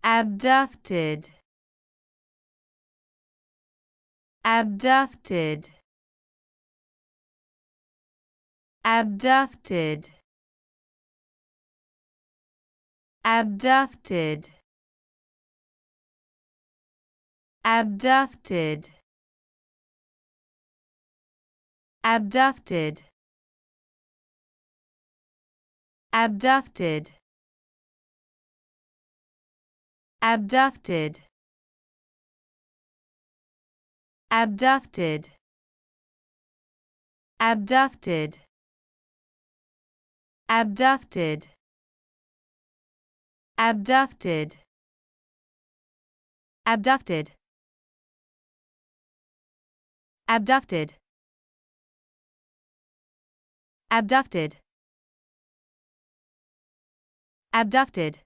Abducted. Abducted. Abducted. Abducted. Abducted. Abducted. Abducted. Abducted. Abducted. Abducted. Abducted. Abducted. Abducted. Abducted. Abducted. Abducted.